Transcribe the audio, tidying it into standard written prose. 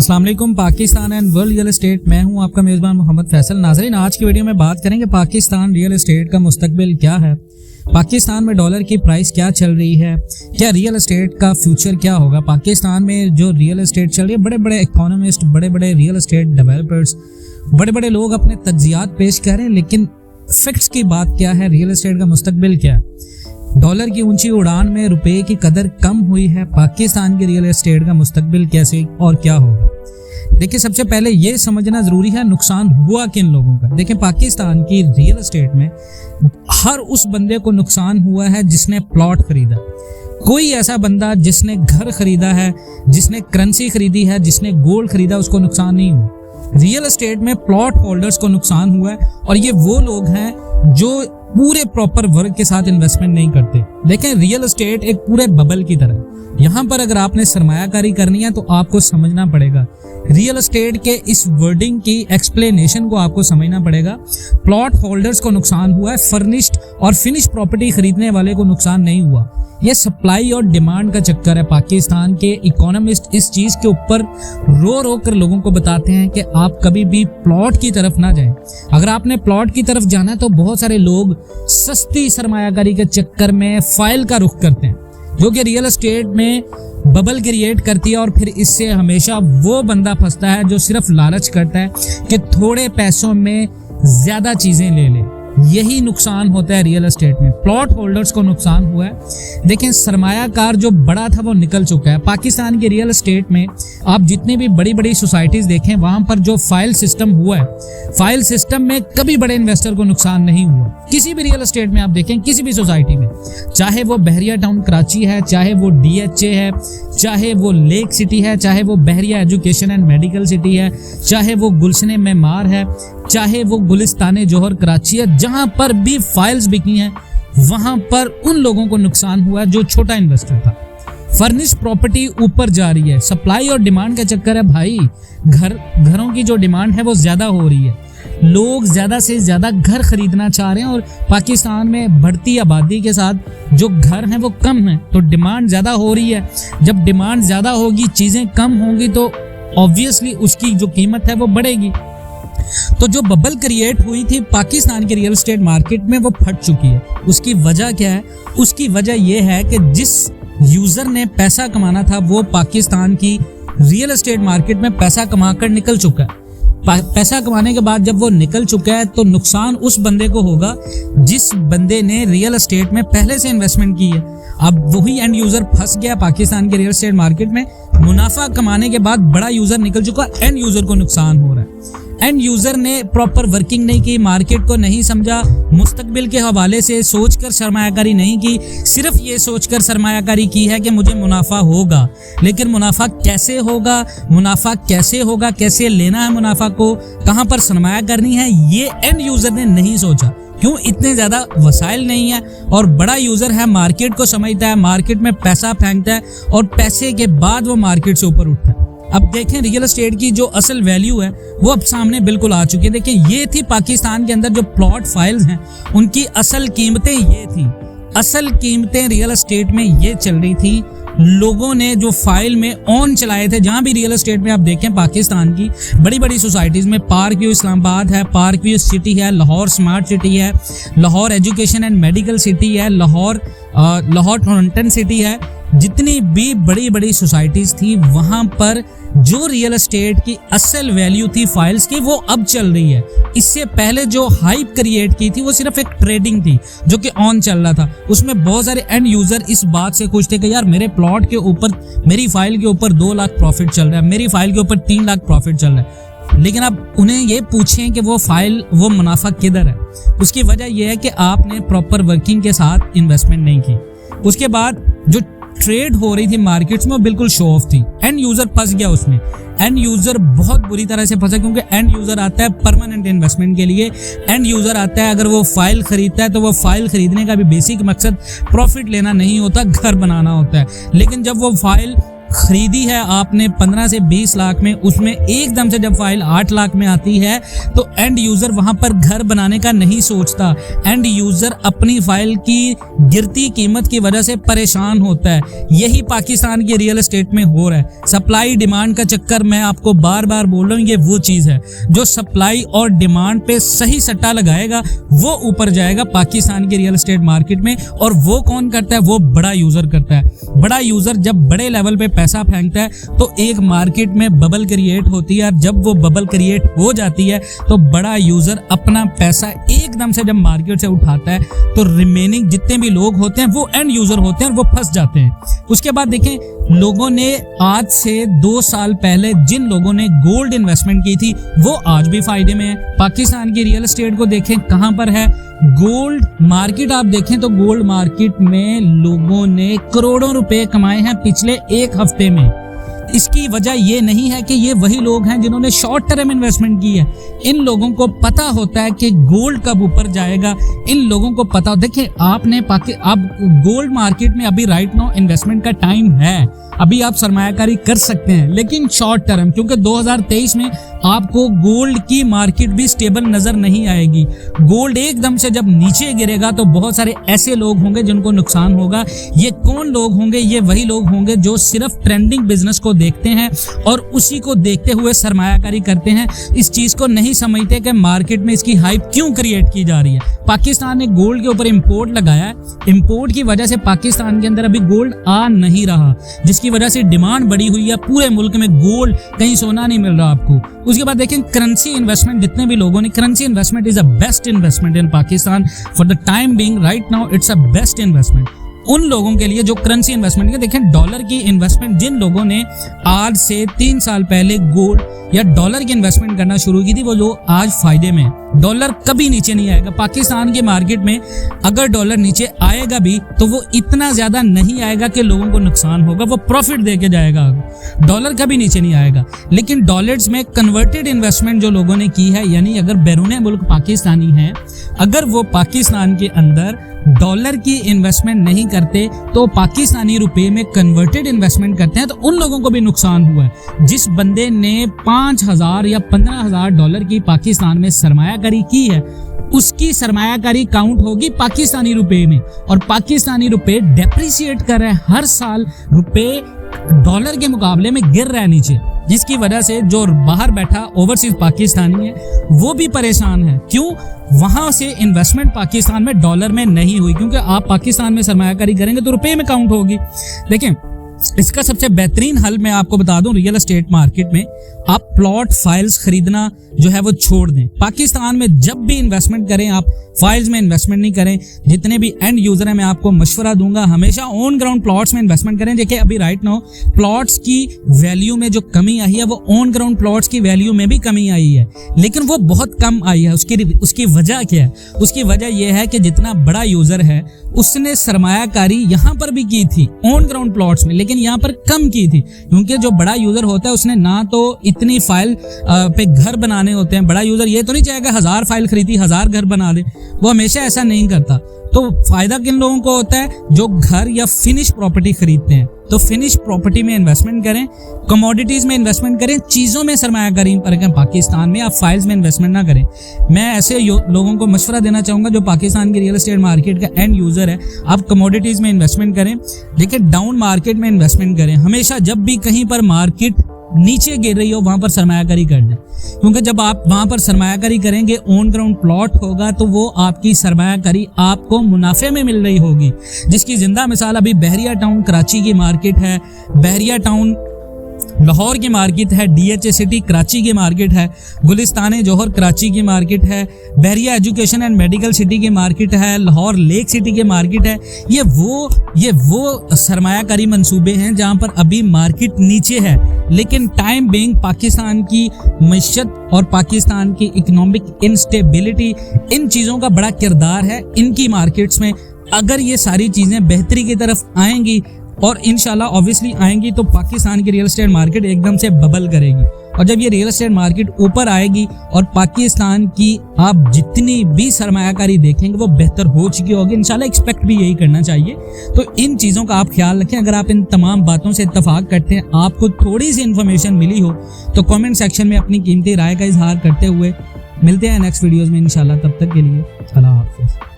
अस्सलाम वालेकुम। Pakistan and world real estate, मैं हूं आपका मेज़बान मोहम्मद फैसल। नाज़रीन, आज की वीडियो में बात करेंगे पाकिस्तान रियल एस्टेट का मुस्तकबिल क्या है, पाकिस्तान में डॉलर की प्राइस क्या चल रही है, क्या रियल एस्टेट का फ्यूचर क्या होगा। पाकिस्तान में जो रियल एस्टेट चल रही है, बड़े बड़े इकोनॉमिस्ट, बड़े बड़े रियल एस्टेट डेवलपर्स, बड़े बड़े लोग अपने तज्जियात पेश कर रहे हैं, लेकिन फैक्ट्स की बात क्या है, रियल एस्टेट का मुस्तकबिल क्या है। डॉलर की ऊंची उड़ान में रुपए की कदर कम हुई है, पाकिस्तान की रियल एस्टेट का मुस्तकबिल कैसे और क्या होगा। देखिए, सबसे पहले ये समझना जरूरी है नुकसान हुआ किन लोगों का। देखिए, पाकिस्तान की रियल एस्टेट में हर उस बंदे को नुकसान हुआ है जिसने प्लॉट खरीदा। कोई ऐसा बंदा जिसने घर खरीदा है, जिसने करेंसी खरीदी है, जिसने गोल्ड खरीदा, उसको नुकसान नहीं हुआ। रियल एस्टेट में प्लॉट होल्डर्स को नुकसान हुआ है, और ये वो लोग हैं जो पूरे प्रॉपर वर्क के साथ इन्वेस्टमेंट नहीं करते। देखें, रियल एस्टेट एक पूरे बबल की तरह। यहाँ पर अगर आपने सरमायाकारी करनी है तो आपको समझना पड़ेगा, रियल एस्टेट के इस वर्डिंग की एक्सप्लेनेशन को आपको समझना पड़ेगा। प्लॉट होल्डर्स को नुकसान हुआ है, फर्निश्ड और फिनिश प्रॉपर्टी खरीदने वाले को नुकसान नहीं हुआ। यह सप्लाई और डिमांड का चक्कर है। पाकिस्तान के इकोनॉमिस्ट इस चीज के ऊपर रो रो कर लोगों को बताते हैं कि आप कभी भी प्लॉट की तरफ ना जाएं। अगर आपने प्लॉट की तरफ जाना है तो बहुत सारे लोग सस्ती सरमायाकारी के चक्कर में फाइल का रुख करते हैं, जो कि रियल एस्टेट में बबल क्रिएट करती है, और फिर इससे हमेशा वो बंदा फंसता है जो सिर्फ लालच करता है कि थोड़े पैसों में ज्यादा चीजें ले ले। यही नुकसान होता है रियल एस्टेट में। प्लॉट होल्डर्स को नुकसान हुआ है। देखें, सरमायाकार जो बड़ा था वो निकल चुका है। पाकिस्तान की रियल एस्टेट में आप जितनी भी बड़ी बड़ी सोसाइटीज देखें, वहां पर जो फाइल सिस्टम हुआ है, फाइल सिस्टम में कभी बड़े इन्वेस्टर को नुकसान नहीं हुआ। किसी भी रियल एस्टेट में आप देखें, किसी भी सोसाइटी में, चाहे वो बहरिया टाउन कराची है, चाहे वो DHA है, चाहे वो लेक सिटी है, चाहे वो बहरिया एजुकेशन एंड मेडिकल सिटी है, चाहे वो गुलशन मेमार है, चाहे वो गुलिस्तान जौहर कराची है, जहां पर भी फाइल्स बिकी हैं वहां पर उन लोगों को नुकसान हुआ है जो छोटा इन्वेस्टर था। फर्निश प्रॉपर्टी ऊपर जा रही है, सप्लाई और डिमांड का चक्कर है भाई। घरों की जो डिमांड है वो ज्यादा हो रही है, लोग ज्यादा से ज्यादा घर खरीदना चाह रहे हैं, और पाकिस्तान में बढ़ती आबादी के साथ जो घर हैं वो कम हैं, तो डिमांड ज्यादा हो रही है। जब डिमांड ज्यादा होगी, चीजें कम होंगी, तो ऑब्वियसली उसकी जो कीमत है वो बढ़ेगी। तो जो बबल क्रिएट हुई थी पाकिस्तान के रियल एस्टेट मार्केट में, वो फट चुकी है। उसकी वजह क्या है? उसकी वजह यह है कि जिस यूजर ने पैसा कमाना था वो पाकिस्तान की रियल एस्टेट मार्केट में पैसा कमाकर निकल चुका है। पैसा कमाने के बाद जब वो निकल चुका है तो नुकसान उस बंदे को होगा जिस बंदे ने रियल एस्टेट में पहले से इन्वेस्टमेंट की है। अब वही एंड यूजर फंस गया पाकिस्तान के रियल एस्टेट मार्केट में। मुनाफा कमाने के बाद बड़ा यूजर निकल चुका, एंड यूजर को नुकसान हो रहा है। एंड यूजर ने प्रॉपर वर्किंग नहीं की, मार्केट को नहीं समझा, मुस्तकबिल के हवाले से सोचकर सरमायाकारी नहीं की, सिर्फ ये सोचकर सरमायाकारी की है कि मुझे मुनाफा होगा। लेकिन मुनाफा कैसे होगा, मुनाफा कैसे होगा, कैसे लेना है मुनाफा को, कहां पर सरमाया करनी है, ये एंड यूजर ने नहीं सोचा। क्यों? इतने ज्यादा वसाइल नहीं है, और बड़ा यूजर है, मार्केट को समझता है, मार्केट में पैसा फेंकता है, और पैसे के बाद वो मार्केट से ऊपर उठता है। अब देखें, रियल एस्टेट की जो असल वैल्यू है वो अब सामने बिल्कुल आ चुकी है। देखें, ये थी पाकिस्तान के अंदर जो प्लॉट फाइल्स हैं, उनकी असल कीमतें ये थी। असल कीमतें रियल एस्टेट में ये चल रही थी। लोगों ने जो फाइल में ऑन चलाए थे, जहां भी रियल एस्टेट में आप देखें पाकिस्तान की बड़ी बड़ी सोसाइटीज में, पार्क व्यू इस्लामाबाद है, पार्क व्यू सिटी है, लाहौर स्मार्ट सिटी है, Lahore education and medical city है, लाहौर टोरंटन सिटी है, जितनी भी बड़ी बड़ी सोसाइटीज थी वहां पर जो रियल एस्टेट की असल वैल्यू थी फाइल्स की, वो अब चल रही है। इससे पहले जो हाइप क्रिएट की थी वो सिर्फ एक ट्रेडिंग थी जो कि ऑन चल रहा था। उसमें बहुत सारे एंड यूजर इस बात से खुश थे कि यार मेरे प्लॉट के ऊपर, मेरी फाइल के ऊपर 2 लाख प्रॉफिट चल रहा है, मेरी फाइल के ऊपर 3 लाख प्रॉफिट चल रहा है। लेकिन अब उन्हें ये पूछें कि वो फाइल, वो मुनाफा किधर है। उसकी वजह यह है कि आपने प्रॉपर वर्किंग के साथ इन्वेस्टमेंट नहीं की। उसके बाद जो ट्रेड हो रही थी मार्केट्स में वो बिल्कुल शो ऑफ थी, एंड यूजर फंस गया उसमें। एंड यूजर बहुत बुरी तरह से फंसा, क्योंकि एंड यूजर आता है परमानेंट इन्वेस्टमेंट के लिए। एंड यूजर आता है, अगर वो फाइल खरीदता है तो वो फाइल खरीदने का भी बेसिक मकसद प्रॉफिट लेना नहीं होता, घर बनाना होता है। लेकिन जब वो फाइल खरीदी है आपने 15 से 20 लाख में, उसमें एकदम से जब फाइल 8 लाख में आती है तो एंड यूजर वहां पर घर बनाने का नहीं सोचता। एंड यूजर अपनी फाइल की गिरती कीमत की वजह से परेशान होता है। यही पाकिस्तान के रियल एस्टेट में हो रहा है। सप्लाई डिमांड का चक्कर, मैं आपको बार बार बोल रहा हूँ, ये वो चीज है जो सप्लाई और डिमांड पे सही सट्टा लगाएगा वो ऊपर जाएगा पाकिस्तान के रियल एस्टेट मार्केट में। और वो कौन करता है? वो बड़ा यूजर करता है। बड़ा यूजर जब बड़े लेवल पे पैसा फेंकता है तो एक मार्केट में बबल क्रिएट होती है, और जब वो बबल क्रिएट हो जाती है तो बड़ा यूजर अपना पैसा एकदम से जब मार्केट से उठाता है तो रिमेनिंग जितने भी लोग होते हैं वो एंड यूजर होते हैं और वो फंस जाते हैं। उसके बाद देखें, लोगों ने आज से 2 साल पहले जिन लोगों ने गोल्ड इन्वेस्टमेंट की थी वो आज भी फायदे में है। पाकिस्तान की रियल एस्टेट को देखें कहां पर है गोल्ड मार्केट। आप देखें तो गोल्ड मार्केट में लोगों ने करोड़ों रुपए कमाए हैं पिछले एक हफ्ते में। इसकी वजह ये नहीं है कि ये वही लोग हैं जिन्होंने शॉर्ट टर्म इन्वेस्टमेंट की है। इन लोगों को पता होता है कि गोल्ड कब ऊपर जाएगा। इन लोगों को पता, देखिए आपने आप गोल्ड मार्केट में अभी राइट नाउ इन्वेस्टमेंट का टाइम है, अभी आप सरमायाकारी कर सकते हैं, लेकिन शॉर्ट टर्म, क्योंकि 2023 में आपको गोल्ड की मार्केट भी स्टेबल नजर नहीं आएगी। गोल्ड एकदम से जब नीचे गिरेगा तो बहुत सारे ऐसे लोग होंगे जिनको नुकसान होगा। ये कौन लोग होंगे? ये वही लोग होंगे जो सिर्फ ट्रेंडिंग बिजनेस को देखते हैं और उसी को देखते हुए सरमायाकारी करते हैं। इस चीज को नहीं समझते कि मार्केट में इसकी हाइप क्यों क्रिएट की जा रही है। पाकिस्तान ने गोल्ड के ऊपर इंपोर्ट लगाया है, इंपोर्ट की वजह से पाकिस्तान के अंदर अभी गोल्ड आ नहीं रहा, जिसकी वजह से डिमांड बढ़ी हुई है। पूरे मुल्क में गोल्ड, कहीं सोना नहीं मिल रहा आपको। उसके बाद देखें करेंसी इन्वेस्टमेंट, जितने भी लोगों ने, currency investment is a best investment in Pakistan for the time being. Right now it's a best investment उन लोगों के लिए जो करेंसी इन्वेस्टमेंट के। देखें डॉलर की इन्वेस्टमेंट जिन लोगों ने आज से 3 साल पहले गोल्ड या डॉलर की इन्वेस्टमेंट करना शुरू की थी वो लोग आज फायदे में। डॉलर कभी नीचे नहीं आएगा पाकिस्तान के मार्केट में। अगर डॉलर नीचे आएगा भी तो वो इतना ज्यादा नहीं आएगा कि लोगों को नुकसान होगा, वो प्रॉफिट देके जाएगा। डॉलर कभी नीचे नहीं आएगा। लेकिन डॉलर्स में कन्वर्टेड इन्वेस्टमेंट जो लोगों ने की है, यानी अगर बैरून मुल्क पाकिस्तानी हैं, अगर वो पाकिस्तान के अंदर डॉलर की इन्वेस्टमेंट नहीं करते तो पाकिस्तानी रुपए में कन्वर्टेड इन्वेस्टमेंट करते हैं, तो उन लोगों को भी नुकसान हुआ है। जिस बंदे ने 5,000 या 15,000 डॉलर की पाकिस्तान में सरमायाकारी की है, उसकी सरमायाकारी काउंट होगी पाकिस्तानी रुपए में। और पाकिस्तानी रुपए डेप्रिसिएट कर रहा है, हर साल रुपए डॉलर के मुकाबले में गिर रहा है नीचे, जिसकी वजह से जो बाहर बैठा ओवरसीज पाकिस्तानी है वो भी परेशान है। क्यों? वहां से इन्वेस्टमेंट पाकिस्तान में डॉलर में नहीं हुई, क्योंकि आप पाकिस्तान में सरमायाकारी करेंगे तो रुपए में काउंट होगी। देखें इसका सबसे बेहतरीन हल मैं आपको बता दूं, रियल एस्टेट मार्केट में आप प्लॉट फाइल्स खरीदना जो है वो छोड़ दें। पाकिस्तान में जब भी इन्वेस्टमेंट करें आप फाइल्स में इन्वेस्टमेंट नहीं करें। जितने भी एंड यूजर हैं मैं आपको मशवरा दूंगा, हमेशा ऑन ग्राउंड प्लॉट्स में इन्वेस्टमेंट करें। देखिए अभी राइट नाउ प्लॉट्स की वैल्यू में जो कमी आई है वो ऑन ग्राउंड प्लॉट्स की वैल्यू में भी कमी आई है, लेकिन वो बहुत कम आई है। उसकी वजह क्या है? उसकी वजह यह है कि जितना बड़ा यूजर है उसने सरमायाकारी यहाँ पर भी की थी ऑन ग्राउंड प्लॉट्स में, लेकिन यहाँ पर कम की थी, क्योंकि जो बड़ा यूजर होता है उसने ना तो इतनी फाइल पे घर बनाने होते हैं। बड़ा यूजर ये तो नहीं चाहेगा 1000 फाइल खरीदी 1000 घर बना दे, वो हमेशा ऐसा नहीं करता। तो फायदा किन लोगों को होता है? जो घर या फिनिश प्रॉपर्टी खरीदते हैं। तो फिनिश प्रॉपर्टी में इन्वेस्टमेंट करें, कमोडिटीज में इन्वेस्टमेंट करें, चीजों में सरमायाकारी करें। पाकिस्तान में आप फाइल्स में इन्वेस्टमेंट ना करें। मैं ऐसे लोगों को मशवरा देना चाहूंगा जो पाकिस्तान की रियल एस्टेट मार्केट का एंड यूजर है, आप कमोडिटीज में इन्वेस्टमेंट करें, लेकिन डाउन मार्केट में इन्वेस्टमेंट करें। हमेशा जब भी कहीं पर मार्केट नीचे गिर रही हो वहां पर सरमायाकारी कर दें, क्योंकि जब आप वहां पर सरमायाकारी करेंगे ऑन ग्राउंड प्लॉट होगा तो वो आपकी सरमायाकारी आपको मुनाफे में मिल रही होगी। जिसकी जिंदा मिसाल अभी बहरिया टाउन कराची की मार्केट है, बहरिया टाउन लाहौर की मार्केट है, DHA सिटी कराची की मार्केट है, गुलिस्तान जौहर कराची की मार्केट है, बहरिया एजुकेशन एंड मेडिकल सिटी की मार्केट है, लाहौर लेक सिटी की मार्केट है। ये वो सरमायाकारी मंसूबे हैं जहां पर अभी मार्केट नीचे है, लेकिन टाइम बीइंग पाकिस्तान की मईशत और पाकिस्तान की इकोनॉमिक इंस्टेबिलिटी, इन चीज़ों का बड़ा किरदार है इनकी मार्केट्स में। अगर ये सारी चीज़ें बेहतरी की तरफ आएंगी और इंशाल्लाह ऑब्वियसली आएंगी तो पाकिस्तान की रियल एस्टेट मार्केट एकदम से बबल करेगी। और जब ये रियल एस्टेट मार्केट ऊपर आएगी और पाकिस्तान की आप जितनी भी सरमायाकारी देखेंगे वो बेहतर हो चुकी होगी, इंशाल्लाह एक्सपेक्ट भी यही करना चाहिए। तो इन चीज़ों का आप ख्याल रखें। अगर आप इन तमाम बातों से इत्तफाक करते हैं, आपको थोड़ी सी इन्फॉर्मेशन मिली हो, तो कमेंट सेक्शन में अपनी कीमती राय का इजहार करते हुए मिलते हैं नेक्स्ट वीडियोज़ में इंशाल्लाह। तब तक के लिए अल्लाह हाफ़िज़।